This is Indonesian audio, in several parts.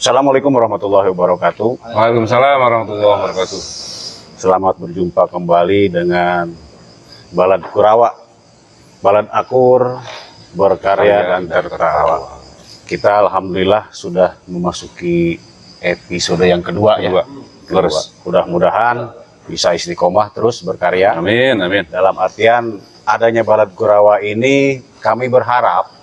Assalamualaikum warahmatullahi wabarakatuh. Waalaikumsalam warahmatullahi wabarakatuh. Selamat berjumpa kembali dengan Balad Kurawa, balad akur, berkarya dan tertawa. Kita alhamdulillah sudah memasuki episode yang kedua ya. Mudah-mudahan bisa istiqomah terus berkarya. Amin, amin. Dalam artian adanya Balad Kurawa ini kami berharap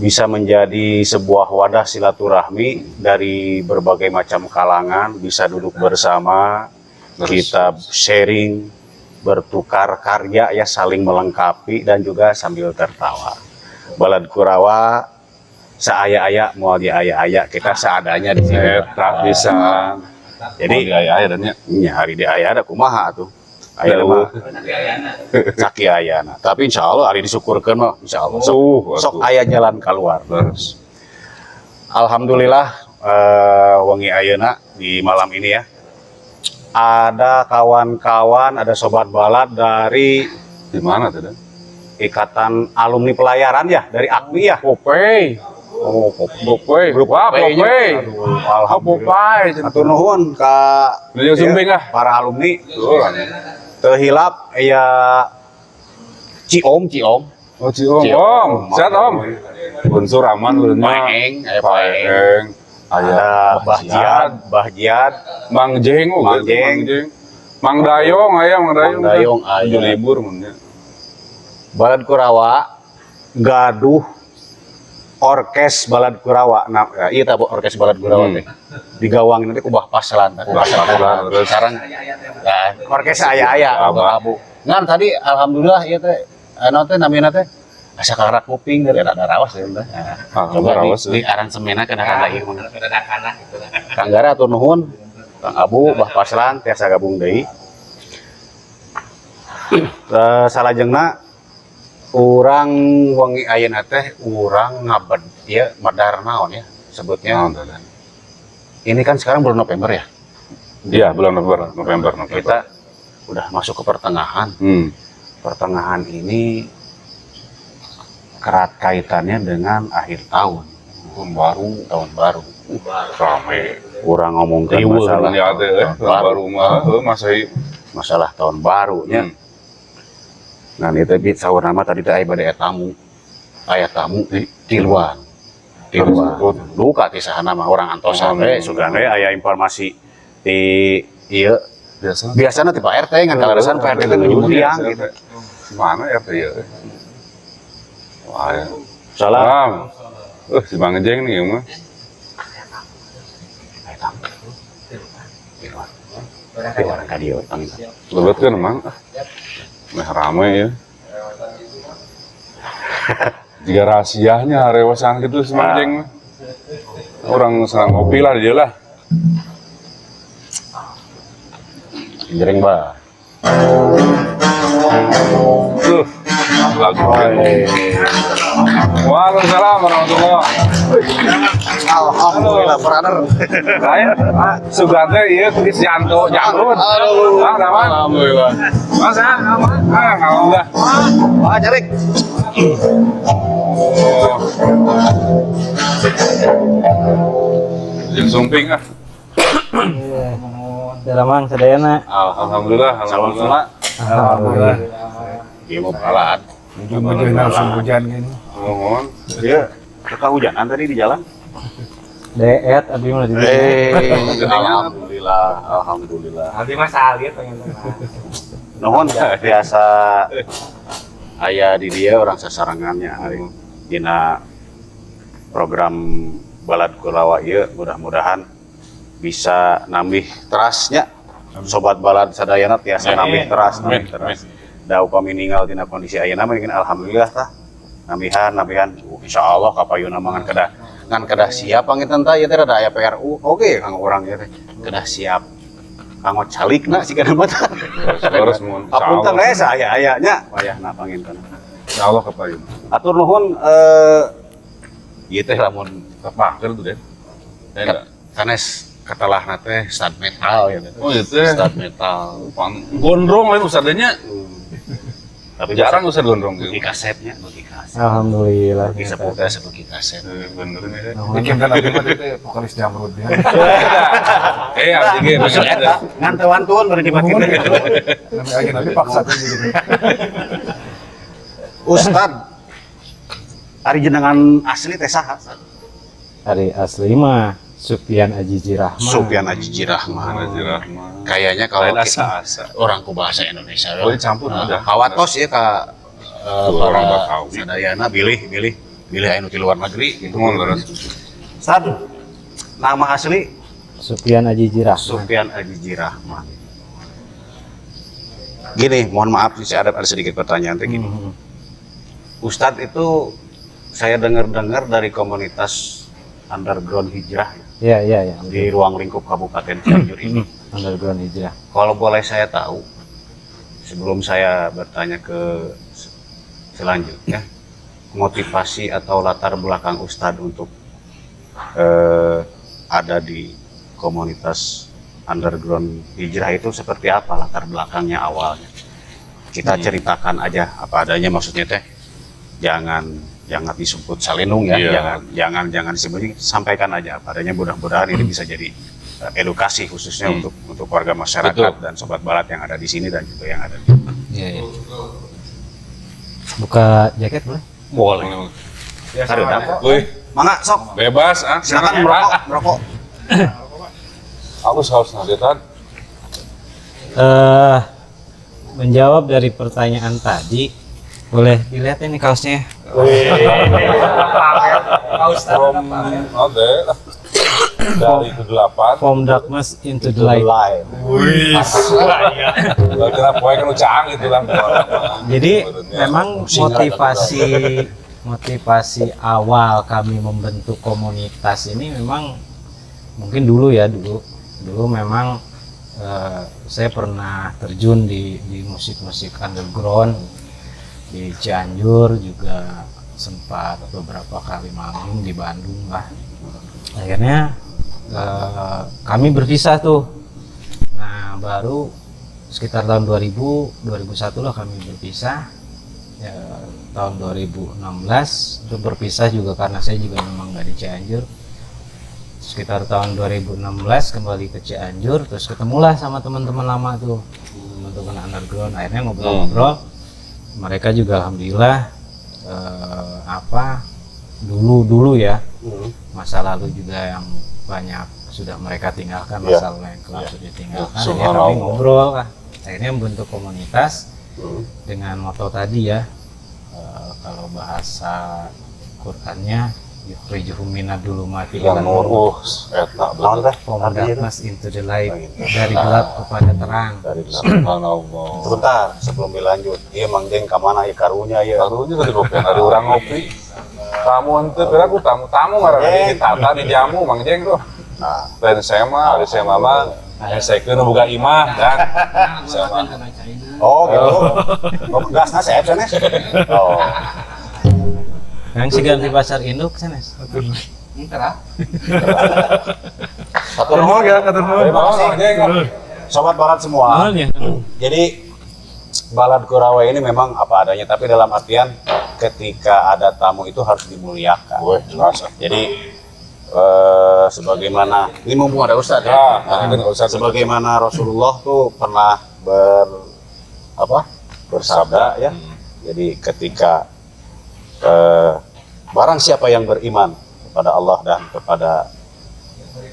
bisa menjadi sebuah wadah silaturahmi dari berbagai macam kalangan, bisa duduk bersama, kita sharing, bertukar karya ya, saling melengkapi dan juga sambil tertawa. Balad Kurawa seaya-aya mau diaya-aya, kita seadanya di sini. Tak bisa. Jadi diaya-aya dan ya hari diaya ada kumaha tuh. Aya mah caki ayana. Tapi insya Allah hari disyukurkan mah insya Allah. Sok aya jalan keluar. Terus. Alhamdulillah wengi ayeuna di malam ini ya. Ada kawan-kawan, ada sobat balad dari di mana tuh? Ikatan Alumni Pelayaran ya, dari AKMI ya. Popey. Oh, Popey. Grup Popey. Alhamdulillah. Atur nuhun ka para alumni. Terhilap ya Ciom. Oh Ciom. Om, sehat Om. Unsur aman ulunnya. Paeng, ada Bah Jiad, Mang Jeng, Mang Dayong, Mang Dayong libur munnya. Balad Kurawa gaduh orkes Balad Kurawa. Nah, iya tahu orkes Balad Kurawa teh. Di gawang nanti kubah paslan. Terus sekarang ya, orkes aya abu-abu. Ngan tadi alhamdulillah ieu teh anu teh namina teh asa karak kuping dari ada rawas teh. Coba di aransemenna kana ieu mah. Kang Gara atur nuhun. Kang Abu Bah Paslan tiasa gabung deui. Salajengna urang wengi ayeuna teh urang ngabed ieu madar naon ya sebutnya. Ini kan sekarang bulan November ya? Iya, bulan November. Kita udah masuk ke pertengahan. Pertengahan ini erat kaitannya dengan akhir tahun. Tahun baru. Rame. Urang ngomongkan masalah tahun baru mah masalah tahun barunya. Nah, itu saur nama tadi teh aya bade tamu. Aya tamu di luar. Luka kisah nama orang antosan sugan aya informasi di ieu biasana ti Pak RT ngan kalaresan Pak RT teh nyumuriang gitu. Mana RT ieu? Wah. Salam. Si Bang Jeng nih mah. Di orang kadio tangga. Lebetkeun Mang. Meh rame ya. Jika rahasianya rewasan gitu semacam orang senang kopi lah dia lah. Jering bah. Tuh lagu. Waalaikumsalam warahmatullahi. Alhamdulillah brother. Sugante ieu Krisyanto Jamrut. Alhamdulillah. Masa aman? Alhamdulillah. Wah, Jarik. Jeung sumping ah. Dalamang sadayana. Alhamdulillah. Alhamdulillah. Ieu mau balad. Hujan langsung hujan gini. Mohon. Dia kehujanan tadi di jalan. Deet abdi mah di. Alhamdulillah. Abdi mah salit pengen. Nuhun biasa aya di dia orang sasarangannya hari dina program Balad Kurawa ieu mudah-mudahan bisa nambih terasnya sobat balad sadayana tiasa nambih teras. da upami ninggal tina kondisi ayeuna mah mungkin alhamdulillah tah. Namihan insyaallah kapayuna mangan kedah siap pangitan tah ieu teh rada aya PRU oge kang urang ieu teh kedah siap. Kanggo calikna sikeun mah tah. Terus mun Apunten we saaya-ayanya wayahna panginten. insyaallah kapayun. Atur nuhun ieu teh lamun Kepaker tuh deh. sanes katalahna teh stud metal ya. Oh itu ya. Stud metal. Gondrong lain ustadnya. Tapi Jarang ustad gondrong gitu. bagi kasetnya, bagi kaset. Alhamdulillah. Bagi seputar sebagai kaset. Bener nih. Bikin kan abdi mah teh vokalis Jamrud ya. Abdi ge Maksud eta ngantewan tuan bari dipake teh. Tapi aja nanti paksa kan gitu. Ustad ari jenengan asli teh saha? Hari asli mah Sufyan Ajiji Rahman. Sufyan Ajiji Rahman. Haji Rahman. Kayaknya kalau Lain kita asa-asa. orang ku bahasa Indonesia Oh, dicampur udah. kawatos ya ka orang para Bakawi. sadayana bilih anu di luar negeri gitu. Ngomong terus. Sad nama asli Sufyan Ajiji Rahman. Sufyan Ajiji Rahman. Gini, mohon maaf sih ada sedikit pertanyaan teh gini. Ustadz itu saya dengar-dengar dari komunitas underground hijrah Iya, iya, iya. di ruang lingkup Kabupaten Cianjur ini. Underground hijrah. Kalau boleh saya tahu, sebelum saya bertanya ke selanjutnya, motivasi atau latar belakang Ustadz untuk ada di komunitas underground hijrah itu seperti apa latar belakangnya awalnya? Kita ceritakan aja apa adanya, maksudnya teh jangan disebut salinung ya, Iya. jangan disebut, sampaikan aja apa adanya. Mudah-mudahan ini bisa jadi edukasi khususnya untuk warga masyarakat Betul. dan sobat balat yang ada di sini dan juga yang ada di Iya, iya. Buka jaket boleh? boleh. Sareudang kok. Wih, Mangga sok, bebas ah. silakan merokok. Aku saus nanti tan. Menjawab dari pertanyaan tadi, boleh dilihat ini kaosnya. Oke. Dari ke-8. From darkness into the light. Kira poe kan ucang gitu lah. Jadi memang motivasi awal kami membentuk komunitas ini memang mungkin dulu memang saya pernah terjun di musik underground di Cianjur, juga sempat beberapa kali manggung di Bandung lah. Akhirnya kami berpisah tuh. Nah, baru sekitar tahun 2001 lah kami berpisah. Ya, tahun 2016 itu berpisah juga karena saya juga memang nggak di Cianjur. Sekitar tahun 2016 kembali ke Cianjur, terus ketemulah sama teman-teman lama tuh, teman-teman underground. Akhirnya ngobrol-ngobrol. Mereka juga alhamdulillah dulu ya, masa lalu juga yang banyak sudah mereka tinggalkan, masa lalu yang kelam sudah ditinggalkan. Akhirnya kami ngobrol lah. Akhirnya membentuk komunitas dengan moto tadi ya, kalau bahasa Qurannya yukhrijuhum minadh-dhulumati Yang ilan nur, eta Naon teh? from darkness into the light, dari gelap kepada terang. dari subhanallah. Sebentar sebelum dilanjut, iya Mang Jeng kamana ieu karunya ieu. Karunya tadi kopi dari orang ngopi. Tamu ente kira aku tamu ngaran di tata di jamu Mang Jeng tuh. Nah, Lain saya mah, ada saya mama, saya kena buka imah dan saya mah. oh gitu. Oh, gasna saya sanes. Oh. Yang sigan di pasar induk sanes. Satu nuhun ya, terima kasih. Sobat barat semua. Awalnya Jadi Balad Kurawa ini memang apa adanya, tapi dalam artian ketika ada tamu itu harus dimuliakan. Wah, jelas. Jadi sebagaimana ini mumpung ada Ustadz ya. Nah, ini Ustadz. Sebagaimana Rasulullah tuh pernah bersabda ya. Jadi ketika barang siapa yang beriman kepada Allah dan kepada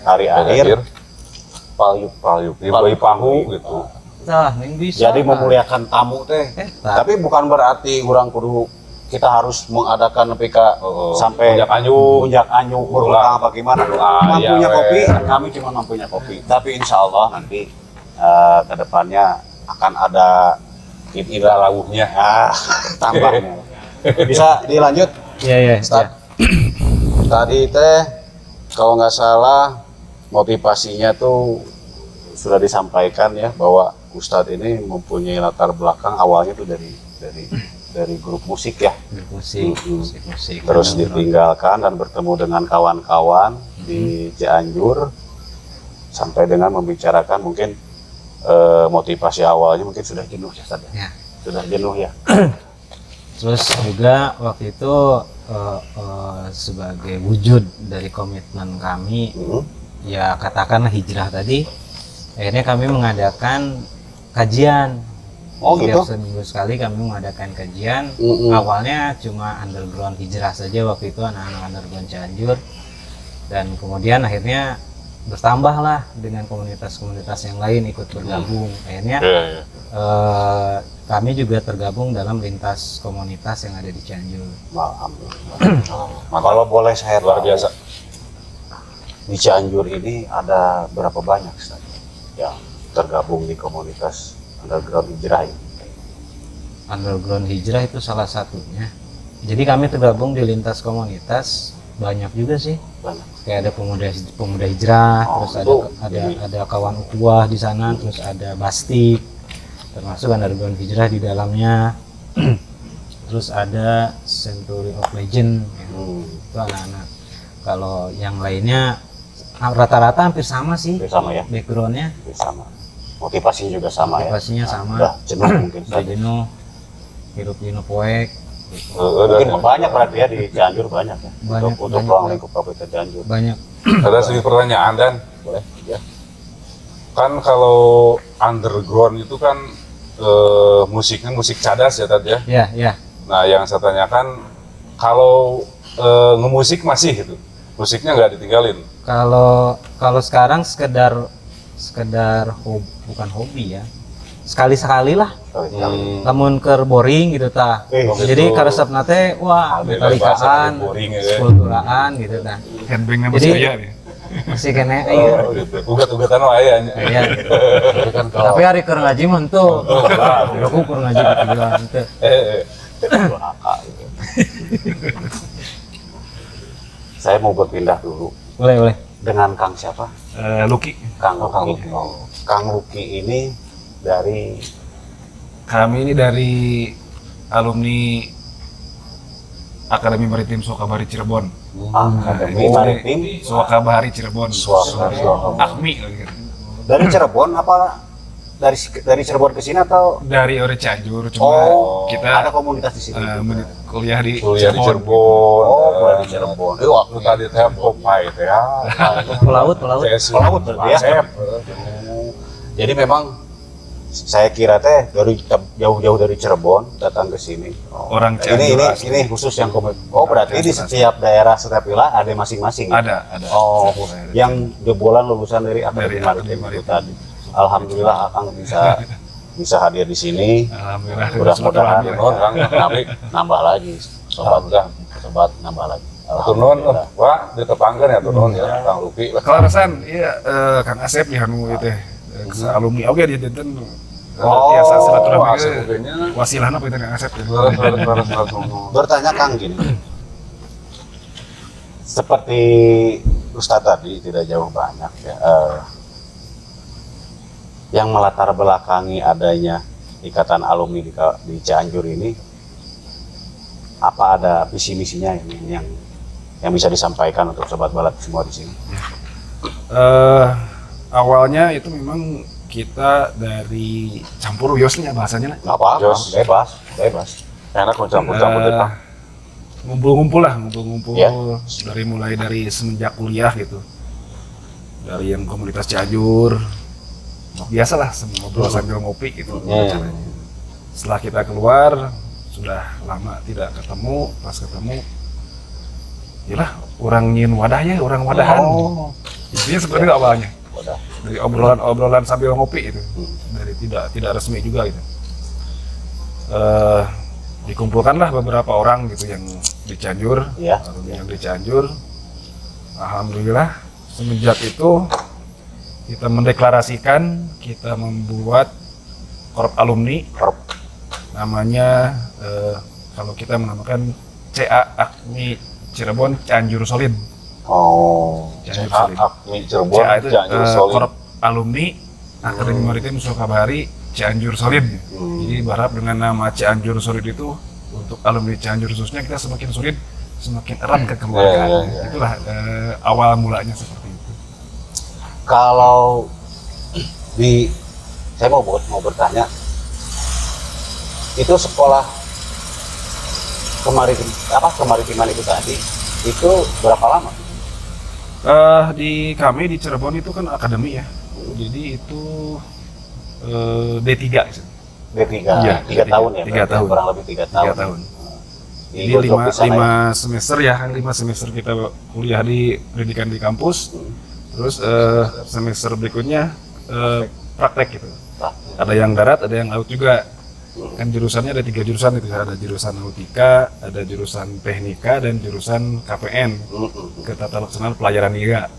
hari akhir, Palyuk, beli pahu gitu. tah ning bisa. jadi memuliakan tamu teh. Tapi bukan berarti orang kudu kita harus mengadakan nepi ka sampai Punjak Anyu. berhutang apa gimana. Mampunya iya, kopi, kami cuma mampunya kopi. Tapi insya Allah nanti kedepannya akan ada makin indah lawuhnya. Tambahnya. Bisa dilanjut? Iya, iya. Ustaz. Tadi teh kalau nggak salah motivasinya tuh sudah disampaikan ya bahwa Ustadz ini mempunyai latar belakang awalnya tuh dari grup musik ya. Musik, Mm-mm. musik. Terus ditinggalkan dan bertemu dengan kawan-kawan di Cianjur sampai dengan membicarakan mungkin motivasi awalnya mungkin sudah jenuh ya Ustadz ya. Ya. Sudah jenuh ya. Terus juga waktu itu sebagai wujud dari komitmen kami, ya katakanlah hijrah tadi, akhirnya kami mengadakan kajian. Oh, gitu? Setiap seminggu sekali kami mengadakan kajian. Mm-mm. Awalnya cuma underground hijrah saja waktu itu, anak-anak underground Cianjur, dan kemudian akhirnya bertambahlah dengan komunitas-komunitas yang lain ikut bergabung. Akhirnya kami juga tergabung dalam lintas komunitas yang ada di Cianjur. Alhamdulillah. Kalau boleh saya Luar tahu, biasa. di Cianjur ini ada berapa banyak Ustaz yang tergabung di komunitas underground hijrah ini? Underground hijrah itu salah satunya. Jadi kami tergabung di lintas komunitas banyak juga sih. Banyak. Kayak ada pemuda hijrah, Oh, terus itu ada kawan ukhuwah di sana, terus ada Bastik, termasuk underground hijrah di dalamnya. Terus ada Century of Legend, ya. Itu anak-anak. Kalau yang lainnya rata-rata hampir sama sih Sama ya, backgroundnya, sama. Motivasinya juga sama motivasinya ya. sama. Udah jenuh mungkin Udah saja. jenuh, hirup jenuh poek. Mungkin banyak berarti ya di Cianjur banyak ya. Banyak, untuk banyak. ruang lingkup Kabupaten Cianjur. Banyak. Ada sedikit pertanyaan Dan. Boleh? Ya. Kan kalau underground itu kan musiknya musik cadas ya tadi ya. Ya, ya. Nah yang saya tanyakan kalau ngemusik masih gitu, musiknya nggak ditinggalin. Kalau sekarang sekedar bukan hobi ya. Sekali-sekali lah. Lamun keur boring gitu tah. Jadi gitu. karesepna teh wah Ada bahasa metalikaan, boring ya. kulturaan gitu tah. Headbangnya Jadi- masih nih. Masih kene aya. Oh, gitu. Ugat-ugatan wae ya. Iya gitu. Tapi hari keur ngaji mah henteu. Aku keur ngaji gitu henteu. Saya mau berpindah dulu Boleh. dengan Kang siapa? Lucky. Kang Luki. Kang Luki ini dari Kami ini dari alumni Akademi Maritim Suwakabahari Cirebon. Akademi ini Maritim Suwakabahari Cirebon. Suwakabahari. Akmi lagi. dari Cirebon apa dari Cirebon ke sini atau Dari Ore Cianjur, cuma ada kita komunitas di sini? kuliah di Kuliah di Cirebon. Oh, kuliah di Cirebon. Waktu tadi teh Popeye teh ya. Pelaut. Pelaut berarti ya. Jadi memang saya kira teh dari jauh-jauh dari Cirebon datang ke sini. orang Cianjur. asli. Ini khusus yang Oh, berarti di setiap daerah, setiap wilayah ada masing-masing. Ada. Oh, yang jebolan lulusan dari Akademi Dari Maritim Akademi itu tadi. Alhamdulillah Akang bisa hadir di sini. Alhamdulillah. Mudah-mudahan Silaturahmi. nambah lagi sobat nambah lagi. Turun, wah ditepangkan ya turun ya, Kang Luki. Kelarasan, iya Kang Asep nih anu itu alumni oke dia dinten Oh, tiasa silaturahmi Asep ke oge-nya. wasilahna apa itu Kang Asep ya. Bertanya Kang gini. Seperti Ustadz tadi tidak jauh banyak ya. Yang melatar belakangi adanya ikatan alumni di Cianjur ini, apa ada visi misinya yang bisa disampaikan untuk sobat balad semua di sini? Awalnya itu memang kita dari campur wiosnya bahasanya lah. Nggak apa-apa, Jos. bebas. Enak mencampur-campur deh, Pak. Ngumpul-ngumpul Ya. mulai dari semenjak kuliah gitu, dari yang komunitas Cianjur biasalah ngobrol sambil ngopi gitu. Setelah kita keluar sudah lama tidak ketemu, pas ketemu yalah orang nyin wadah ya, orang wadahan. Intinya seperti itu awalnya, Wadah. dari obrolan sambil ngopi itu, dari tidak resmi juga gitu. Dikumpulkanlah beberapa orang gitu yang di Cianjur, Ya. yang di Cianjur. Alhamdulillah semenjak itu kita mendeklarasikan kita membuat korp alumni Korp. namanya kalau kita menamakan CA Akmi Cirebon Cianjur Solid. Oh. Cianjur CA Solid. Akmi Cirebon, CA itu Cianjur Solid. Korp Alumni Akademi Maritim Sukabahari Cianjur Solid. Jadi berharap dengan nama Cianjur Solid itu untuk alumni Cianjur khususnya kita semakin solid, semakin erat kekeluargaan. Itulah awal mulanya seperti itu. Kalau saya mau bertanya, itu sekolah kemaritiman itu tadi itu berapa lama? Di kami di Cirebon itu kan akademi ya. Jadi itu D3 gitu. D3, Iya, 3 tahun ya? 3 berarti tahun. Kurang lebih 3 tahun. 3 tahun. Di Jadi Godok di sana ya? 5 semester ya, kan 5 semester kita kuliah di pendidikan di kampus. Terus semester berikutnya praktek gitu. Ada yang darat, ada yang laut juga. Kan jurusannya ada 3 jurusan itu, ada jurusan nautika, ada jurusan teknika, dan jurusan KPN, Ketatalaksanaan Pelayaran Niaga.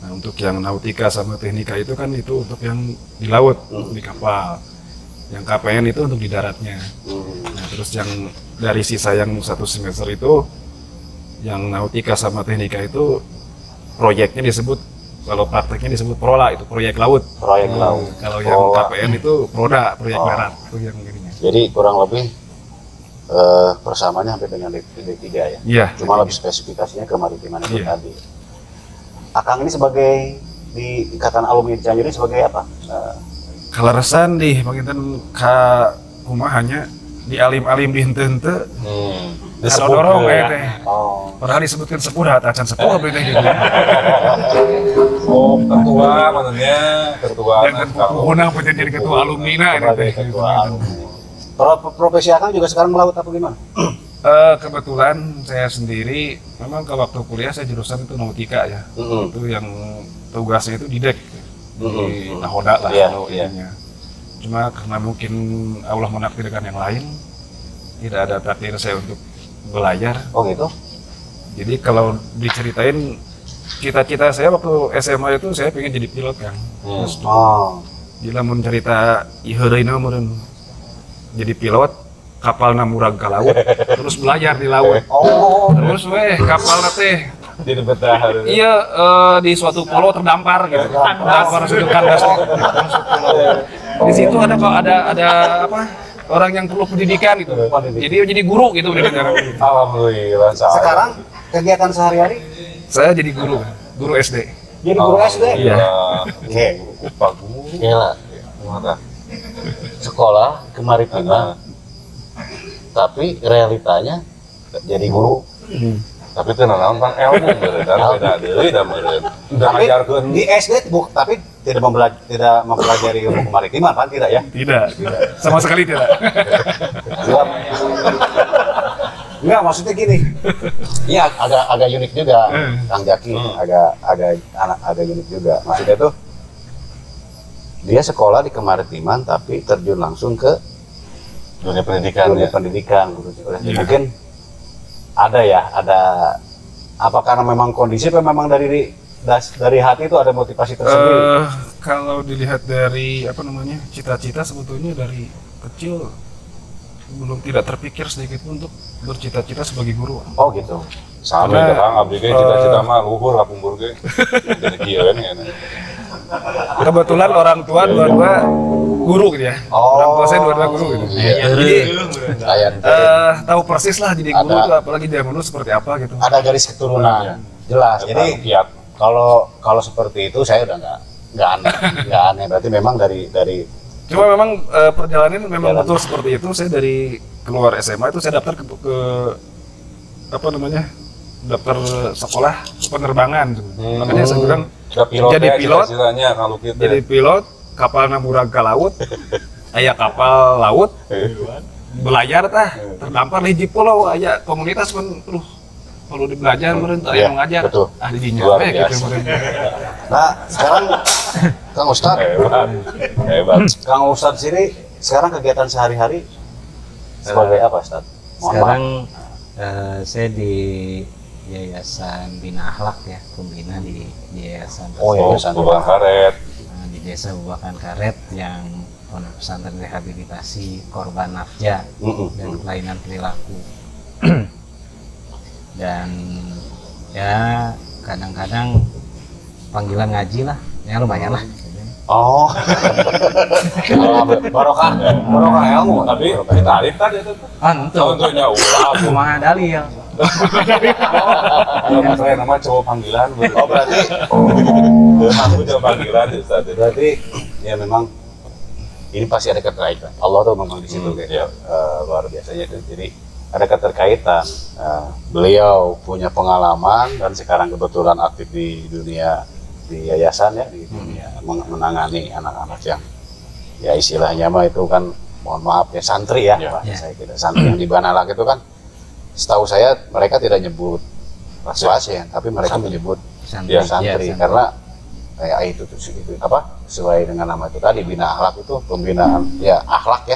Nah, untuk yang nautika sama teknika itu kan itu untuk yang di laut, untuk di kapal. Yang KPN itu untuk di daratnya. Nah, terus yang dari sisa yang 1 semester itu, yang nautika sama teknika itu proyeknya disebut, kalau prakteknya disebut prola, itu proyek laut. Proyek laut. Kalau yang Prola. KPN itu proda, proyek darat. Itu yang ininya. Jadi kurang lebih persamaannya hampir dengan D3 ya? Iya. Cuma lebih spesifikasinya kemaritiman itu Iya. tadi. Akang ini sebagai di Ikatan Alumni Cianjur ini sebagai apa? Kalau resan di panginten ka kumahannya di alim-alim di henteu-henteu kalau dorong teh. Oh, Padahal disebutkan sepuh dah acan sepuh berarti teh gitu. Oh, ketua maksudnya, ketua. Dan kan puhuna pun jadi ketua alumni nah ini sebagai teh. ketua alumni. Profesi Akang juga sekarang melaut apa gimana? Kebetulan saya sendiri memang ke waktu kuliah saya jurusan itu nautika ya. Itu yang tugasnya itu di dek di nahoda lah Iya, kalau iya. ininya. Cuma karena mungkin Allah menakdirkan yang lain, tidak ada takdir saya untuk belayar. Oh gitu? Jadi kalau diceritain cita-cita saya waktu SMA itu saya pengen jadi pilot kan. Terus Oh, gila mun cerita iheureuna mun jadi pilot kapal murag ka laut terus belayar di laut. oh, Terus kapal teh Jadi betah. iya di suatu pulau terdampar gitu. Terdampar sudah kandas. Di situ ada apa? Orang yang perlu pendidikan gitu. Jadi jadi guru gitu di negara. Alhamdulillah. sekarang kegiatan sehari-hari Saya jadi guru SD. jadi guru SD? Iya. Oke. Pak guru. Gila. Mana? Sekolah kemaritiman, tapi realitanya jadi guru. Tapi itu naon Bang ilmu bener kan beda deui da meureun. Udah Tapi ngajarkeun. di SD tapi tidak mempelajari ilmu kemaritiman kan tidak ya? Tidak. Sama sekali tidak. Enggak, maksudnya gini. Ini agak unik juga, Kang Jaki. Agak unik juga. Maksudnya tuh dia sekolah di kemaritiman tapi terjun langsung ke Dunia pendidikan dunia ya. pendidikan. Mungkin ada apa karena memang kondisi apa memang dari hati itu ada motivasi tersendiri? Kalau dilihat dari apa namanya cita-cita sebetulnya dari kecil belum tidak terpikir sedikit pun untuk bercita-cita sebagai guru. Oh gitu. Sama Karena, ya Kang abdi ge cita-cita mah luhur kapumbur ge. Jadi kieu kan ya. Kebetulan orang tua dua-dua guru gitu ya. Orang tua saya dua-dua guru gitu. Jadi tahu persis lah jadi guru Ada. itu apalagi zaman dulu seperti apa gitu. Ada garis keturunan jelas. Jadi kiat. kalau seperti itu saya udah nggak aneh. Berarti memang dari Cuma memang perjalanan memang betul seperti itu. Saya dari keluar SMA itu saya daftar ke apa namanya daftar sekolah penerbangan. Makanya saya bilang jadi pilot, cita-citanya kalau kita. jadi pilot kapal murag ka laut, aya kapal laut, belayar tah terdampar di hiji pulau, aya komunitas pun perlu dibelajar meureun teu aya Iya, nu ngajar. betul. Ah di dinya Luar we biasa. gitu meureun. Nah sekarang Kang Ustadz, Hebat. Kang Ustadz sini sekarang kegiatan sehari-hari sebagai apa Ustadz? Mohon maaf. Sekarang saya di Yayasan Bina Akhlak ya, pembina di Yayasan Oh, tersebut. Yayasan. Bukan karet. Di Desa Bubakan Karet yang pondok pesantren rehabilitasi korban nafja dan kelainan perilaku. Dan ya kadang-kadang panggilan ngaji lah, ya lumayan lah. Oh. Barokah ilmu. Tapi ditarik tadi itu. Contohnya ulah. Kumaha dalil. Nama saya nama cowok panggilan. Oh berarti Aku cowok panggilan Ustaz. berarti ya memang ini pasti ada keterkaitan. Allah tuh memang di situ kayak luar biasanya itu. Jadi ada keterkaitan. Beliau punya pengalaman dan sekarang kebetulan aktif di dunia di yayasan ya, di dunia menangani anak-anak yang ya istilahnya mah itu kan mohon maaf ya santri ya, saya tidak santri yang di Banalak itu kan setahu saya mereka tidak nyebut pasien tapi mereka menyebut santri karena kayak itu apa sesuai dengan nama itu tadi bina akhlak itu pembinaan ya akhlak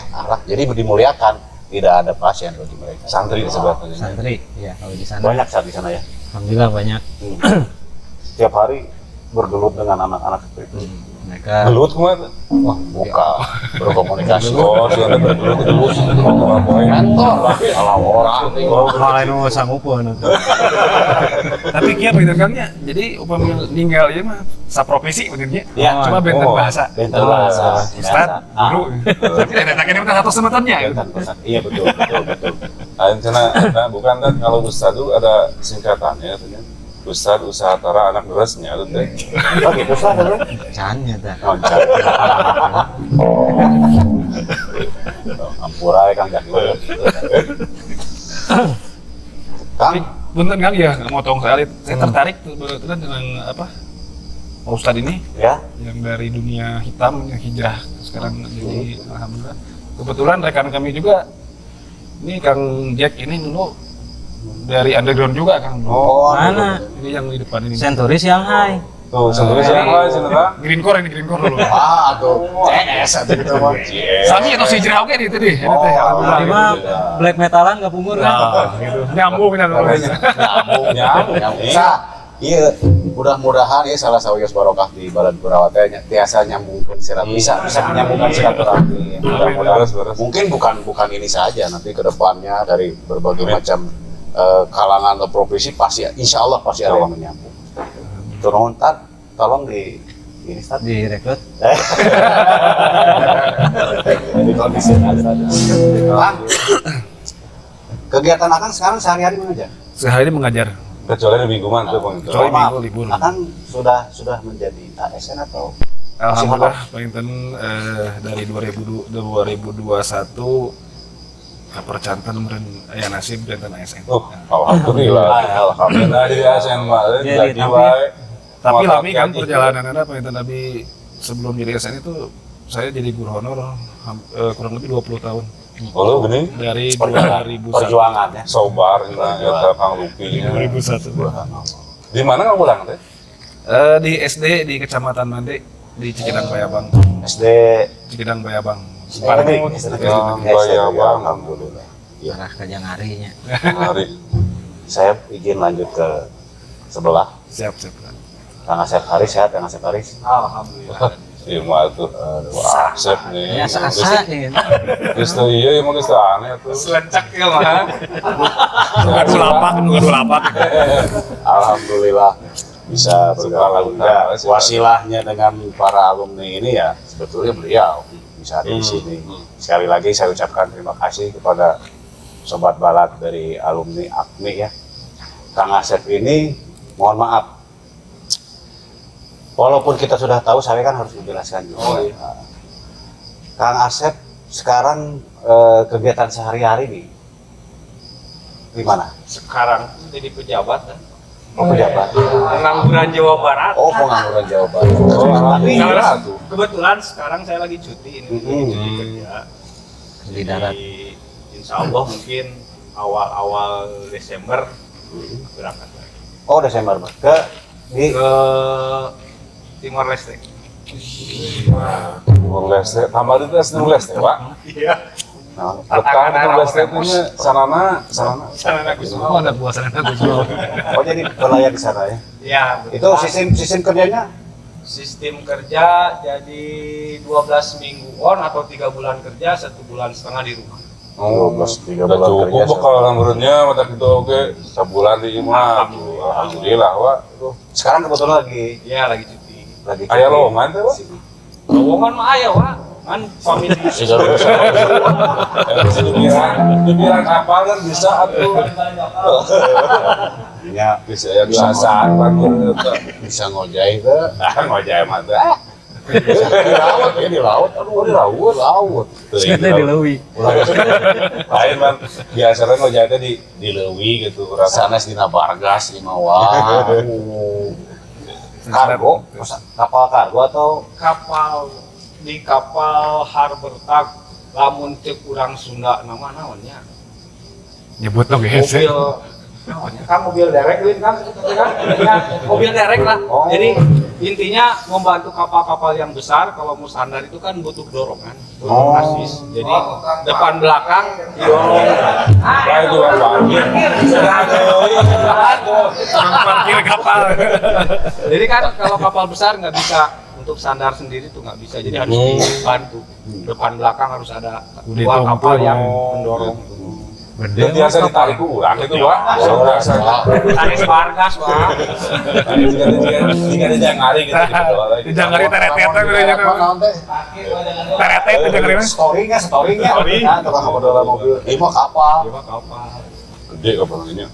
jadi dimuliakan tidak ada pasien bagi mereka santri disebutnya Santri ya kalau di sana banyak saat di sana ya alhamdulillah banyak. Setiap hari bergelut dengan anak-anak itu Mereka Gelut kemana? wah buka berkomunikasi Oh, sudah bergelut terus. kantor salah orang malah nu sanggupeun. Tapi kia pinter kangnya. Jadi upami ninggal ieu mah saprofesi benernya. Ya. Cuma benten bahasa. bentang bahasa Ustad, guru. Tapi ada takene mah satu semetannya. iya betul Nah, bukan kan kalau Ustad itu ada singkatannya katanya. Ustad usaha tara anak derasnya itu teh. oh gitu sah kan Can nya teh. ampura kang jago kang Punten Kang ya, motong sekali. Saya tertarik kebetulan dengan apa? Pak Ustad ini ya yang dari dunia hitam yang hijrah sekarang jadi alhamdulillah. Kebetulan rekan kami juga ini Kang Jack ini dulu dari underground juga Kang. Mana? Ini yang di depan ini. Century Shanghai. Tuh, sebenarnya siapa sebenarnya? Green Core dulu. atau CS atau gitu mah Sami atau si hijrah oke itu deh. Ini teh Berarti alhamdulillah. mah black metalan gak pungur kan? Nyambung kita tuh. nyambung iya mudah-mudahan ya salah satu barokah di Balad Kurawa teh biasa nyambungkan bisa menyambungkan silaturahmi mudah-mudahan mungkin bukan ini saja nanti kedepannya dari berbagai macam kalangan atau profesi pasti insya Allah pasti ada yang menyambung turun tolong di ini start Direkrut. di kondisi Kang, kegiatan Akang sekarang sehari-hari mana aja? Sehari mengajar. Kecuali di minggu mana tuh Bang? Kecuali minggu libur. Akang sudah menjadi ASN atau Alhamdulillah Panginten dari 2021 kapercantan meureun aya nasib jantan ASN. Alhamdulillah. Alhamdulillah di ASN mah Jadi, jadi wae. Tapi lami kan perjalanan Anda Panginten Nabi sebelum jadi ASN itu saya jadi guru honor kurang lebih 20 tahun. Oh, lu gini? Dari 2001. perjuangan ya. Sobar nah eta Kang Lupi. 2001. Di mana kamu ulang teh? Di SD di Kecamatan Mande di Cikidang Bayabang. SD Cikidang Bayabang. Yang Bayabang. Alhamdulillah. Arah ka Jangarinya. Hari. Saya izin lanjut ke sebelah. Siap. Kang Asep Haris sehat, Kang Asep Haris. Alhamdulillah. Iya mah tuh. Wah, Asep nih. Ya asa ini. Geus teu ieu emang geus teu aneh tuh. Selencak ya mah. Ngadu lapak. Alhamdulillah bisa bergabung Subhanallah. ya, wasilahnya dengan para alumni ini ya sebetulnya beliau bisa ada di sini. Sekali lagi saya ucapkan terima kasih kepada sobat Balad dari alumni AKMI ya. Kang Asep ini mohon maaf walaupun kita sudah tahu, saya kan harus menjelaskan juga. Kang Asep sekarang kegiatan sehari-hari nih di mana? Sekarang jadi pejabat kan? Oh, pejabat. Pengangguran Jawa Barat. Oh, pengangguran Jawa Barat. Tapi Kebetulan sekarang saya lagi cuti ini, cuti kerja. Di darat. Jadi, insya Allah mungkin awal-awal Desember berangkat lagi Oh, Desember Mas. Ke Timor Leste. Timur Leste, tambah itu Timur Leste, Pak. Iya. nah, Bertahan Timur Leste itu sanana. Sana Gus Oh, ada puasanya Gus. oh jadi berlayar di sana ya. Ya. Itu sistem kerjanya sistem kerja jadi 12 minggu on atau 3 bulan kerja, 1 bulan setengah di rumah. 12 3 Udah bulan cukup kerja. kok kalau lamurnya mata kita oke sebulan di imah. Alhamdulillah wah. Sekarang kebetulan lagi Ya lagi cuti. Aya lowongan teh wah. Lowongan mah aya Wak. Kan family. Dibilang kapal kan bisa atuh. ya Bisa ya biasaan kan bisa ngojai teh. ngojay mah teh. Di laut ya, di laut. Aduh, di laut. Kita di Lewi. Lain man biasanya ngojay teh di leuwi gitu urang. Sana di Nabargas di Mawar. Kargo, kapal kargo atau Kapal di kapal Harbor Tag lamun cek urang Sunda nama naonnya. Nyebut dong ya. Mobil naonnya kan mobil derek Win kan ya, mobil derek lah. Oh. Jadi intinya membantu kapal-kapal yang besar kalau mau standar itu kan butuh dorongan, Oh. asis. Jadi depan belakang didorong. Nah itu kan banjir. Parkir kapal. Jadi kan kalau kapal besar nggak bisa untuk standar sendiri tuh nggak bisa. Jadi harus dibantu. Depan belakang harus ada Udah dua kapal tumpul. yang mendorong. Dan biasa ditarik ke urang itu wah. Biasa. Tarik Bargas, Pak. Jika ada jangari gitu. Jangari terete-terete bedanya tuh. Terete itu jangari mah. story-nya. Nah, tukang mobil mobil. Ini mah kapal. Dua kapal. Gede kapal ini.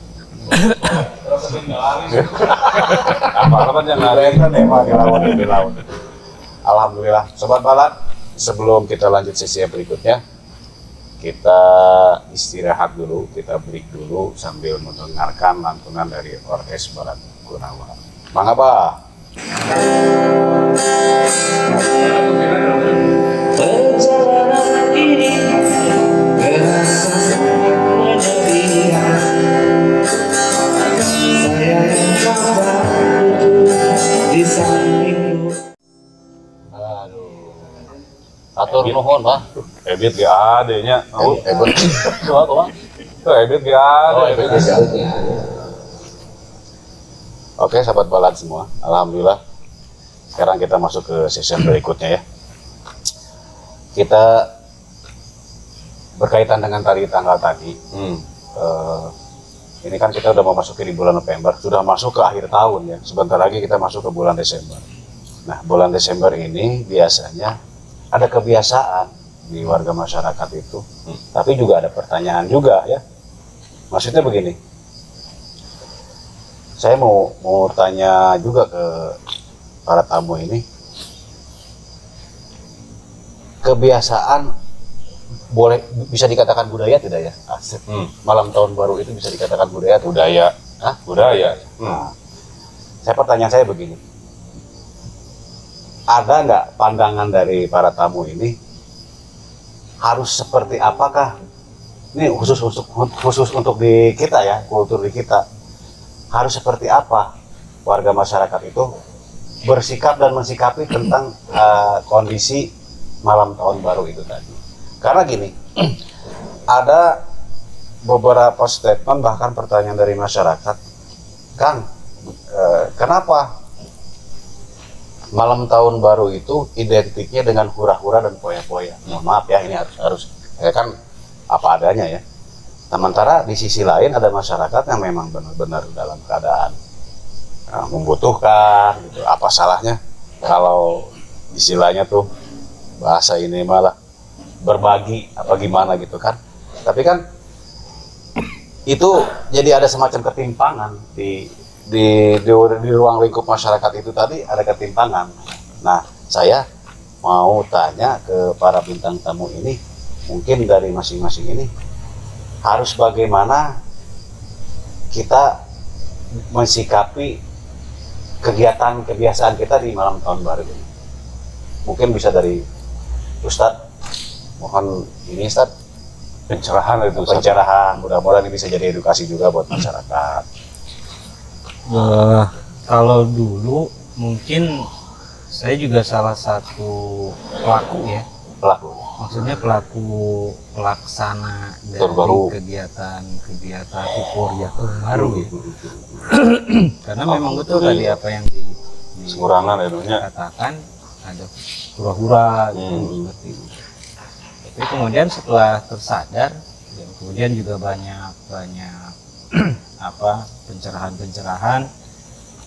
Apa kan jangari? Keren emang di laut. Alhamdulillah. Sobat Balat, sebelum kita lanjut sesi yang berikutnya, kita istirahat dulu, kita break dulu sambil mendengarkan lantunan dari Orkes Balat Kurawa. Mangga, Pak. Perjalanan ini terasa menyedihkan. Saya yang sabar di sampingmu. Aduh. Atur nuhun, Pak. Ebit gak ada nya. Ebit gak ada. Oke, sahabat Balat semua. Alhamdulillah. Sekarang kita masuk ke sesi berikutnya ya. Kita berkaitan dengan tanggal tadi. Ini kan kita udah mau masuk di bulan November, sudah masuk ke akhir tahun ya. Sebentar lagi kita masuk ke bulan Desember. Nah, bulan Desember ini biasanya ada kebiasaan di warga masyarakat itu, tapi juga ada pertanyaan juga ya. Maksudnya begini, saya mau tanya juga ke para tamu ini, kebiasaan boleh bisa dikatakan budaya tidak ya? Asik. Malam tahun baru itu bisa dikatakan budaya atau Budaya. Hah? Budaya. Nah, pertanyaan saya begini, ada nggak pandangan dari para tamu ini harus seperti apakah? Ini khusus untuk di kita ya, kultur di kita harus seperti apa warga masyarakat itu bersikap dan mensikapi tentang kondisi malam tahun baru itu tadi. Karena gini, ada beberapa statement bahkan pertanyaan dari masyarakat, Kang, kenapa malam tahun baru itu identiknya dengan hura-hura dan poya-poya? Mohon maaf ya, ini harus kan apa adanya ya. Sementara di sisi lain ada masyarakat yang memang benar-benar dalam keadaan membutuhkan gitu. Apa salahnya kalau istilahnya tuh bahasa ini malah berbagi apa gimana gitu kan. Tapi kan itu jadi ada semacam ketimpangan di ruang lingkup masyarakat itu tadi ada ketimpangan. Nah, saya mau tanya ke para bintang tamu ini, mungkin dari masing-masing ini harus bagaimana kita mensikapi kegiatan kebiasaan kita di malam tahun baru ini. Mungkin bisa dari Ustadz, mohon ini Ustadz, Pencerahan itu. pencerahan, mudah-mudahan ini bisa jadi edukasi juga buat masyarakat. Kalau dulu mungkin saya juga salah satu pelaku ya, Pelaku. maksudnya pelaku pelaksana dari Tahun baru. kegiatan Euforia Tahun Baru ya. Karena memang betul tadi apa yang Sekurangan ya dunia. katakan ada hura-hura gitu, seperti itu. Tapi kemudian setelah tersadar dan kemudian juga banyak apa pencerahan-pencerahan,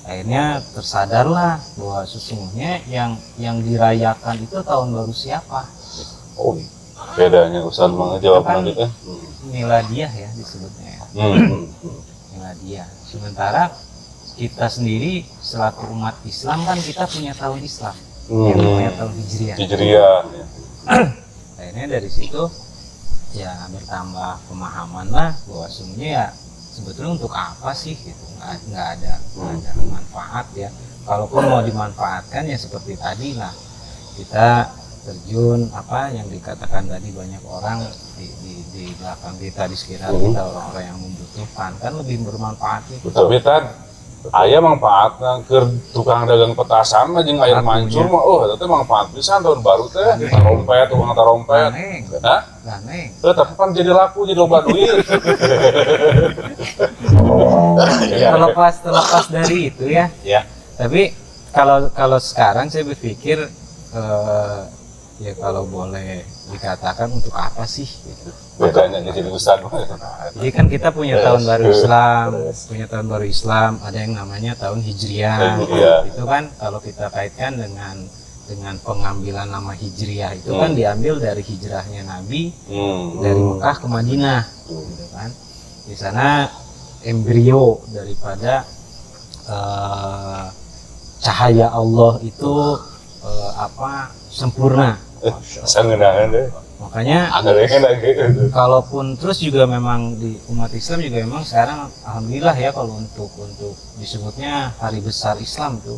akhirnya tersadarlah bahwa sesungguhnya yang dirayakan itu tahun baru siapa? Oh, bedanya Ustaz menjawab Kan nanti Miladiah ya disebutnya ya. Miladiah. Sementara kita sendiri selaku umat Islam kan kita punya tahun Islam yang namanya tahun Hijriah. Hijriah. Akhirnya dari situ ya bertambah pemahaman lah bahwa sesungguhnya ya sebetulnya untuk apa sih gitu, nggak ada manfaat ya. Kalaupun mau dimanfaatkan ya seperti tadi lah, kita terjun apa yang dikatakan tadi, banyak orang di belakang kita, di sekitar kita, orang-orang yang membutuhkan, kan lebih bermanfaat itu. Tapi kan aya manfaatna keur tukang dagang petasan mah jeung air mancur mah eta teh manfaat pisan tahun baru teh tarompet, tukang tarompet. Hah? Ganeng. Tapi kan jadi laku, jadi loba duit. Terlepas dari itu ya. Ya. Tapi kalau sekarang saya berpikir ya kalau boleh dikatakan untuk apa sih gitu. Bedanya jadi Ustaz. Jadi kan kita punya tahun baru Islam, ada yang namanya tahun Hijriah. Itu kan kalau kita kaitkan dengan pengambilan nama Hijriah itu kan diambil dari hijrahnya Nabi dari Mekah ke Madinah, gitu kan. Di sana embrio daripada cahaya Allah itu sempurna. Sangeunaan deh. Makanya kalaupun terus juga memang di umat Islam juga memang sekarang alhamdulillah ya kalau untuk disebutnya hari besar Islam tuh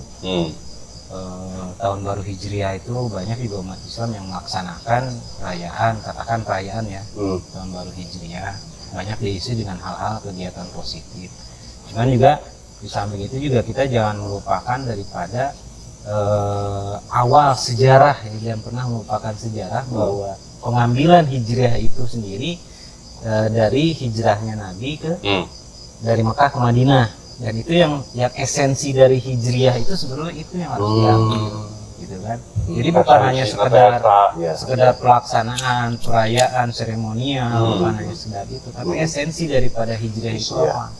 tahun baru Hijriah itu banyak juga umat Islam yang melaksanakan perayaan ya tahun baru Hijriah, banyak diisi dengan hal-hal kegiatan positif. Cuman juga di samping itu juga kita jangan melupakan daripada awal sejarah ya, jangan pernah melupakan sejarah bahwa pengambilan hijriah itu sendiri dari hijrahnya Nabi dari Mekah ke Madinah, dan itu yang esensi dari hijriah itu sebenarnya itu yang harus diambil gitu kan. Jadi bukan hanya sekedar pelaksanaan perayaan seremonial, bukan hanya sekedar itu, tapi esensi daripada hijriah itu apa?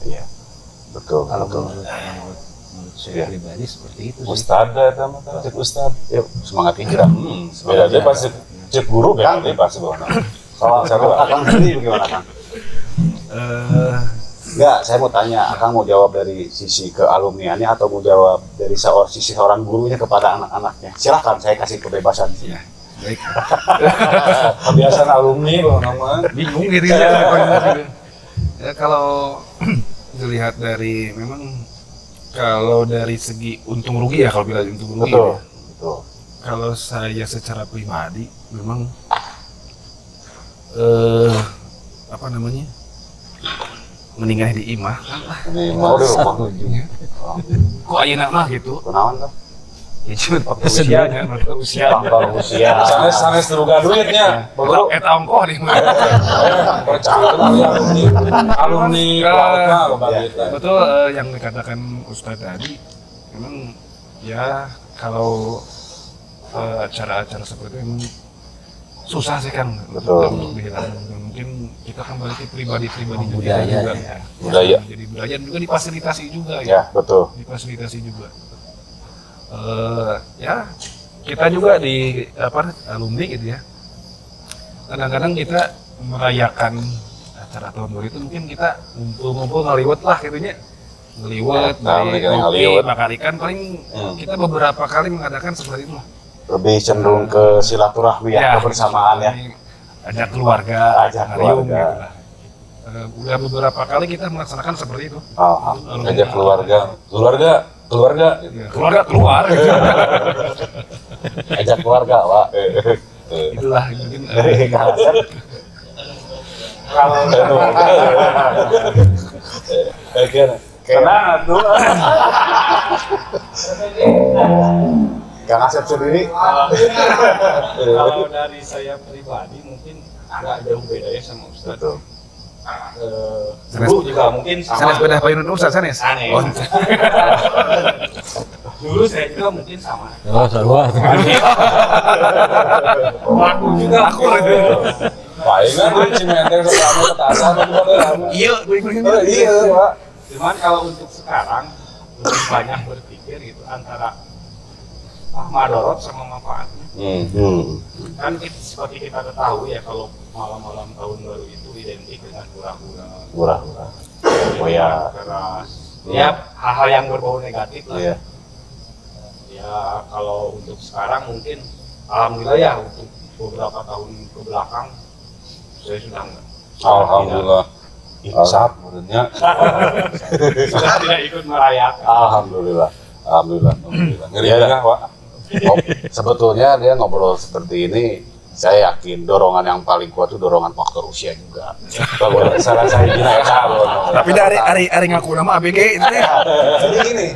Betul. Kalau menurut saya pribadi seperti itu sih. Ustad eta mah cek Ustad. Yuk, semangat hijrah. Beda deh pasti cek guru beda deh pasti bawa. Kalau Akang sendiri bagaimana, Kang? Enggak, saya mau tanya, Akang mau jawab dari sisi kealumniannya atau mau jawab dari sisi seorang gurunya kepada anak-anaknya? Silahkan, saya kasih kebebasan. Ya, baik. Kebiasaan alumni bawa nama. Bingung gitu ya. Ya kalau dilihat dari memang kalau dari segi untung rugi ya, kalau bilang untung rugi Betul. ya. Betul. Kalau saya secara pribadi memang mendingan di imah kan lah. Ini mau deh rumah. Kok ayeuna mah gitu. Kenaon, Kang? Ya cuma usianya, usia. Faktor usia. Sanes teruga duitnya. Baru eta ongkoh nih. Percaya alumni pelautna loba duitna. Betul yang dikatakan Ustadz tadi, memang ya kalau acara-acara seperti itu memang susah sih Kang. Betul. Untuk dihilangkan. Mungkin kita kan berarti pribadi-pribadi Budaya juga ya. Budaya. Jadi budaya juga difasilitasi juga Ya, betul. difasilitasi juga. Ya kita juga di alumni gitu ya. Kadang-kadang kita merayakan acara tahun baru itu mungkin kita ngumpul-ngumpul ngaliwet lah gitunya. Ngaliwet, ngaliwet. bakar ikan paling kita beberapa kali mengadakan seperti itu lah. Lebih cenderung ke silaturahmi ya, kebersamaan ya. Ajak keluarga, Ajak ngariung keluarga. gitu lah. Udah beberapa kali kita melaksanakan seperti itu. Alhamdulillah. Ngajak keluarga gitu. Ya, keluarga keluar gitu. Ajak keluarga, Pak. Itulah mungkin Dari Kang Asep. Kenapa tuh? Kang Asep sendiri. Kalau dari saya pribadi mungkin nggak jauh beda ya sama Ustadz. Betul. Dulu juga mungkin sanes sama bedah payun Ustaz sanes. aneh. Oh, Dulu saya juga mungkin sama. Oh, sarua. Aku juga aku Palingan di Cimenteng sama petasan atau kamu. Iya, Iya, Pak. Cuman kalau untuk sekarang lebih banyak berpikir gitu antara madorot sama manfaatnya. Kan seperti kita ketahui ya kalau malam-malam tahun baru itu identik dengan hura-hura, Murah-murah. Oh ya. keras. Ya hal-hal yang berbau negatif lah. Iya. Ya kalau untuk sekarang mungkin alhamdulillah ya untuk beberapa tahun ke belakang saya sudah enggak. Alhamdulillah. Insaf menurutnya. Sudah tidak ikut merayakan. Alhamdulillah. Alhamdulillah. Ngeri enggak, Pak? Oh, sebetulnya dia ngobrol seperti ini, saya yakin dorongan yang paling kuat itu dorongan faktor usia juga. Kalau salah saya biasa loh. Tapi dari hari ngaku nama ABG itu teh. Jadi gini,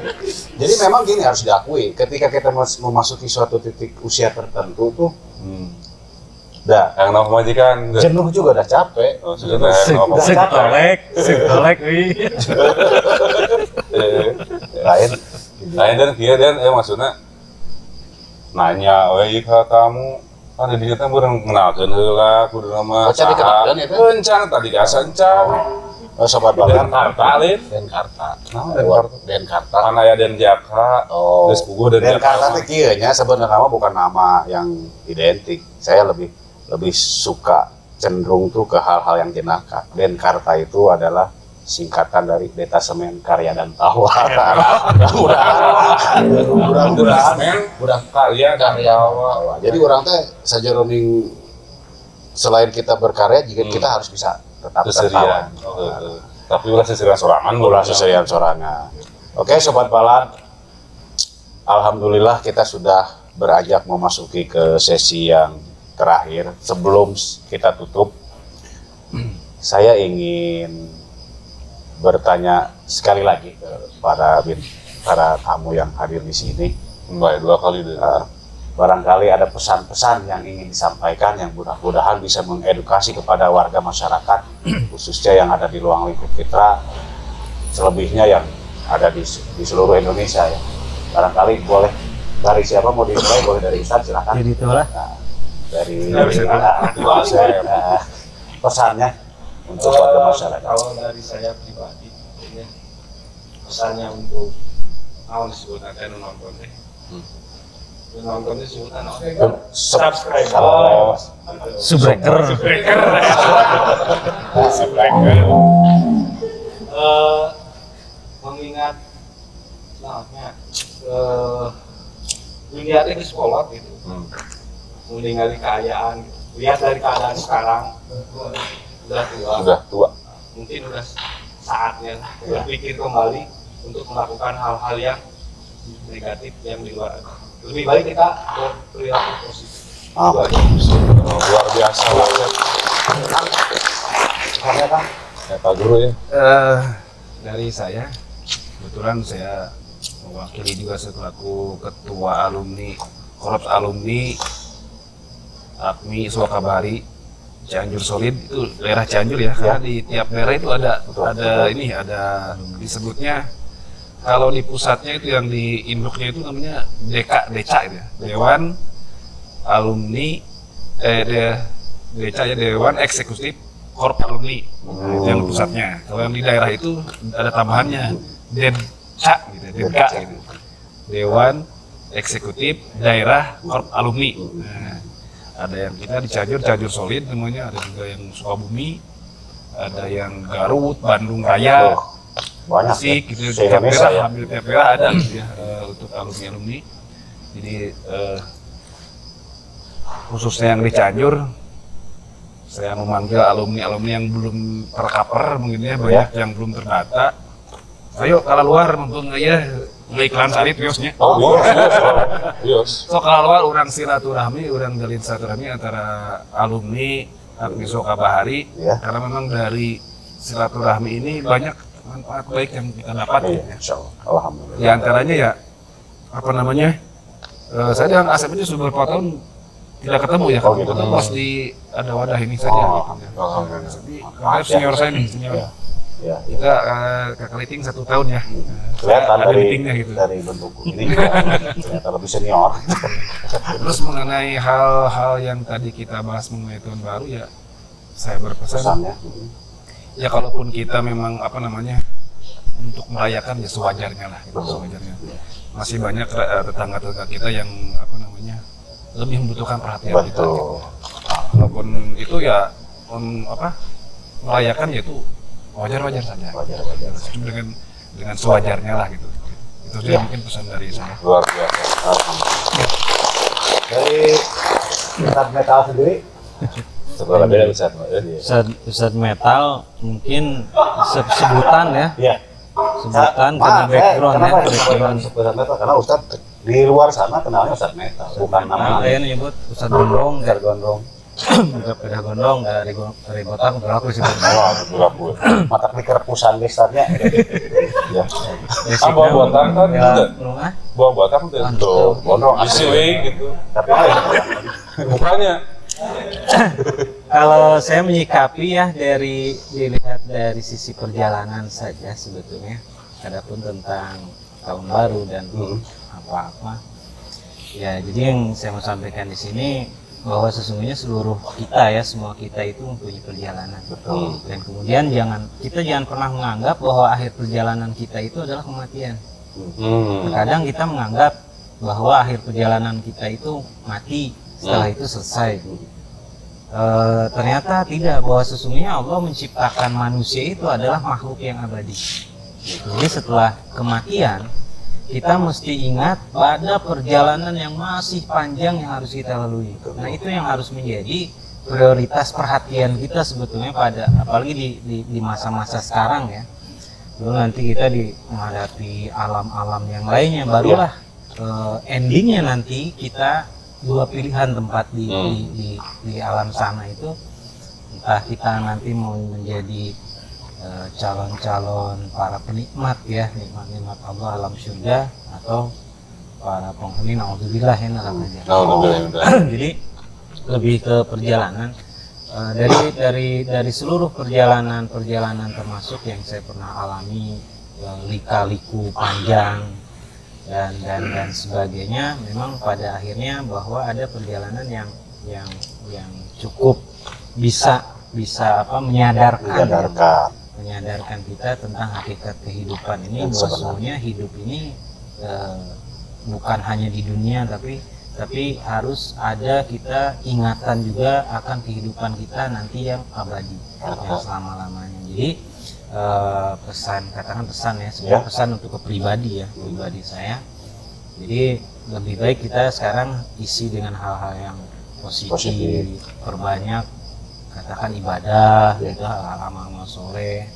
jadi memang gini harus diakui, ketika kita memasuki suatu titik usia tertentu tuh, dah Yang nama majikan. jenuh juga udah capek. Oh, sudah ngomong. Sekolek, Lain, Lain dan kia dan maksudnya nanya, weh ka kamu kan di kita bareng kenalkeun heula kudu nama. Oh, can dikenalkeun ya, teh? Encan tadi gasan can. oh, sobat Dan balan, Karta lin. Denkarta. Nah, Denkarta. Denkarta. Mana ya Den Jaka. Oh, Terus puguh Den Denkarta Jaka. teh kieu nya sebenarnya mah bukan nama yang identik. Saya lebih suka cenderung tuh ke hal-hal yang jenaka. Denkarta itu adalah singkatan dari Detasemen Karya dan Tawa. Mudah-mudahan Udah karya karyawan. Jadi orang teh sajeroning selain kita berkarya, juga kita harus bisa tetap tertawa. keserian. Tapi ulah seserian sorangan Ulah seserian sorangan. Oke, sobat balad. Alhamdulillah kita sudah beranjak memasuki ke sesi yang terakhir. Sebelum kita tutup, saya ingin bertanya sekali lagi ke para tamu yang hadir di sini. Baik, 2 kali deh. Barangkali ada pesan-pesan yang ingin disampaikan yang mudah-mudahan bisa mengedukasi kepada warga masyarakat, khususnya yang ada di ruang lingkup kita, selebihnya yang ada di seluruh Indonesia ya. Barangkali boleh dari siapa mau dimulai, boleh dari Ustadz silakan. Jadi itulah. Dari saya. pesannya untuk warga masyarakat. Kalau dari saya pribadi, ya, pesannya untuk disebut nanti nonton deh. Nonton disebutkan subscribe. Subbreaker. Mengingat maafnya melihatnya di sekolah gitu, meninggali kekayaan gitu. Lihat dari keadaan sekarang Udah tua. mungkin udah saatnya berpikir kembali untuk melakukan hal-hal yang negatif yang di luar. Lebih baik kita berperilaku positif. Itu aja. Luar biasa banget. Ya Pak Guru ya. Dari saya, kebetulan saya mewakili juga selaku ketua alumni Korps Alumni APMI Suakabari Cianjur Solid, itu daerah Cianjur ya, karena di tiap daerah itu ada disebutnya, kalau di pusatnya itu yang di induknya itu namanya DECA gitu ya, Dewan Alumni DECA ya, Dewan Eksekutif Korps Alumni. Itu yang pusatnya. Kalau yang di daerah itu ada tambahannya DEDCA gitu, DEDCA gitu. Dewan Eksekutif Daerah Korps Alumni. Nah, ada yang kita di Cianjur Solid namanya, ada juga yang Sukabumi, ada yang Garut, Bandung Raya, Banyak Tasik, ya. gitu, tiap Se-Indonesia daerah, ya. hampir tiap daerah ada gitu ya, untuk alumni. Jadi khususnya yang di Cianjur, saya memanggil alumni yang belum tercover, mungkin ya banyak yang belum terdata. Ayo kalau luar mumpung ya iklan sari kiosnya. Oh, bios. So kalau luar orang silaturahmi, orang jalin silaturahmi antara alumni APMI Suakabari, Ya. karena memang dari silaturahmi ini banyak manfaat baik yang kita dapat. Iya, Ya. insya Allah. Alhamdulillah. Di antaranya ya apa namanya? Saya dengan Asep itu sudah beberapa tahun tidak ketemu ya, Oh, gitu. ketemu pas di ada wadah ini saja. Oh, gitu. Alhamdulillah. Jadi, karena senior saya nih, senior. Ya. Ya, Kita Kakak Liting 1 tahun ya. kelihatan Ada dari meetingnya gitu. dari bentuk ini juga ternyata lebih senior. Terus mengenai hal-hal yang tadi kita bahas mengenai tahun baru ya, saya berpesan Pesannya. ya kalaupun kita memang apa namanya untuk merayakan ya sewajarnya lah, itu sewajarnya. Masih banyak tetangga-tetangga kita yang apa namanya lebih membutuhkan perhatian kita. Gitu. Betul. Walaupun itu ya merayakan ya itu wajar-wajar saja. Wajar-wajar. Cuma dengan sewajarnya lah gitu. Itu dia mungkin pesan dari saya. Luar biasa. Dari Ustadz Metal sendiri, Setelah beda Ustaz. Ustadz Metal mungkin sebutan ya, iya. sebutan karena background ya, Kenapa background. Ustadz Metal? Karena Ustadz di luar sana kenalnya Ustadz Metal, bukan nama Saya nyebut Ustadz Gondrong, Ustadz Gondrong. juga pedah gondrong dari botak berlaku sih. Wah, berlaku. Mata klik repusan besarnya. Ya. Buah batang kan gitu. Buah batang tuh. Gondrong Isi we gitu. Tapi Bukannya. Kalau saya menyikapi ya dilihat dari sisi perjalanan saja sebetulnya. Adapun tentang tahun baru dan apa-apa. Ya, jadi yang saya mau sampaikan di sini bahwa sesungguhnya seluruh kita ya, semua kita itu mempunyai perjalanan. Betul. Dan kemudian kita jangan pernah menganggap bahwa akhir perjalanan kita itu adalah kematian. Terkadang kita menganggap bahwa akhir perjalanan kita itu mati, setelah itu selesai. Ternyata tidak, bahwa sesungguhnya Allah menciptakan manusia itu adalah makhluk yang abadi. Jadi setelah kematian kita mesti ingat pada perjalanan yang masih panjang yang harus kita lalui. Nah, itu yang harus menjadi prioritas perhatian kita sebetulnya pada apalagi di masa-masa sekarang ya. Lalu nanti kita menghadapi alam-alam yang lainnya, barulah endingnya nanti kita dua pilihan tempat di alam sana itu, entah kita nanti mau menjadi calon-calon para penikmat ya, nikmat-nikmat Allah alam surga, atau para penghuni naudzubillah ya nerakanya. Jadi lebih ke perjalanan, dari seluruh perjalanan termasuk yang saya pernah alami, lika-liku panjang dan sebagainya, memang pada akhirnya bahwa ada perjalanan yang cukup bisa menyadarkan kita tentang hakikat kehidupan ini, bahwa sebenarnya hidup ini bukan hanya di dunia, tapi harus ada kita ingatan juga akan kehidupan kita nanti yang abadi, yang selama-lamanya. Jadi pesan ya, sebenarnya pesan untuk pribadi saya. Jadi lebih baik kita sekarang isi dengan hal-hal yang positif. Perbanyak katakan ibadah, itu amal-amal soleh.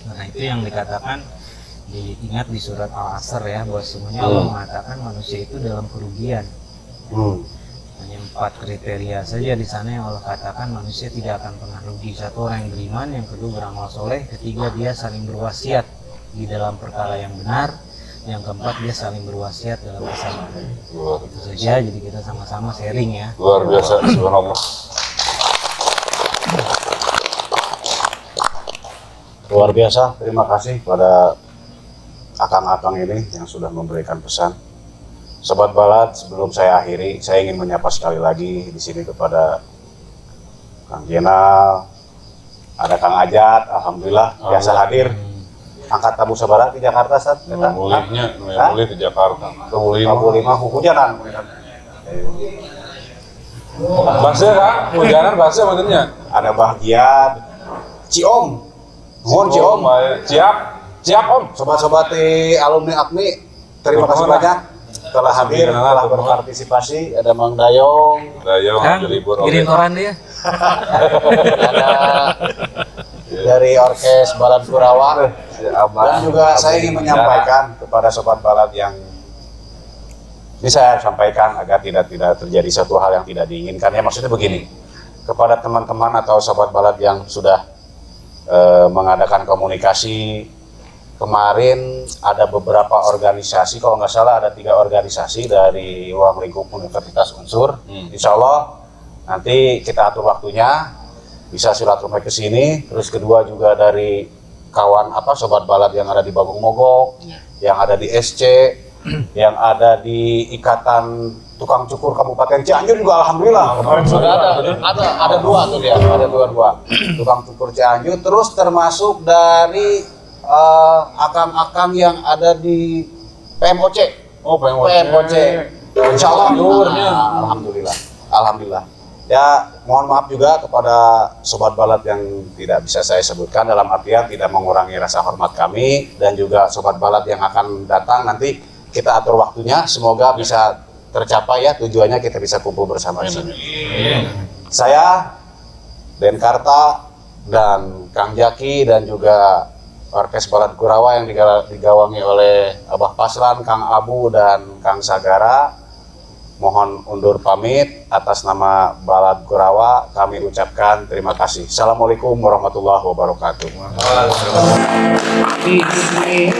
Nah, itu yang dikatakan, diingat di surat Al-Asr ya, bahwa semuanya Allah mengatakan manusia itu dalam kerugian. Hanya 4 kriteria saja di sana yang Allah katakan manusia tidak akan pernah rugi. Satu, orang yang beriman, yang kedua beramal soleh, ketiga dia saling berwasiat di dalam perkara yang benar, yang keempat dia saling berwasiat dalam kesabaran. Itu saja, jadi kita sama-sama sharing ya. Luar biasa, subhanallah. Luar biasa, terima kasih pada akang-akang ini yang sudah memberikan pesan. Sobat Balad, sebelum saya akhiri, saya ingin menyapa sekali lagi di sini kepada Kang Jenal, ada Kang Ajat, alhamdulillah biasa hadir. Angkat tamu sabaraha di Jakarta, Sat. Mulihnya di Jakarta. Tamu 5 hujanan. Bahasa Kak, hujanan bahasa maksudnya. Ada bahagia, Ciom. Mohon Ciom. Siap Om. Sobat-sobat alumni AKMI, terima kasih banyak telah hadir, telah berpartisipasi. Ada Mang Dayong, Kang, kirim koran dia. ada dari Orkes Balad Kurawa, dan juga saya ingin menyampaikan kepada sobat balad yang ini saya sampaikan agar tidak terjadi satu hal yang tidak diinginkan ya, maksudnya begini, kepada teman-teman atau sobat balad yang sudah mengadakan komunikasi. Kemarin ada beberapa organisasi, kalau nggak salah ada 3 organisasi dari ruang lingkup Universitas Unsur. Insya Allah nanti kita atur waktunya, bisa silaturahmi ke sini. Terus kedua juga dari kawan sobat balad yang ada di Babung Mogok, yang ada di SC, yang ada di Ikatan Tukang Cukur Kabupaten Cianjur juga alhamdulillah. Kemarin sudah ada dua tuh dia, ada dua tukang cukur Cianjur, terus termasuk dari akang-akang yang ada di PMOC. Oh, PMOC. Insya Allah, alhamdulillah. Ya, mohon maaf juga kepada sobat balad yang tidak bisa saya sebutkan, dalam artian tidak mengurangi rasa hormat kami, dan juga sobat balad yang akan datang nanti kita atur waktunya, semoga bisa tercapai ya tujuannya, kita bisa kumpul bersama di sini. Saya, Denkarta, dan Kang Jaki, dan juga Orkes Balad Kurawa yang digawangi oleh Abah Paslan, Kang Abu, dan Kang Sagara, mohon undur pamit. Atas nama Balad Kurawa kami ucapkan terima kasih. Assalamualaikum warahmatullahi wabarakatuh. Bismillah.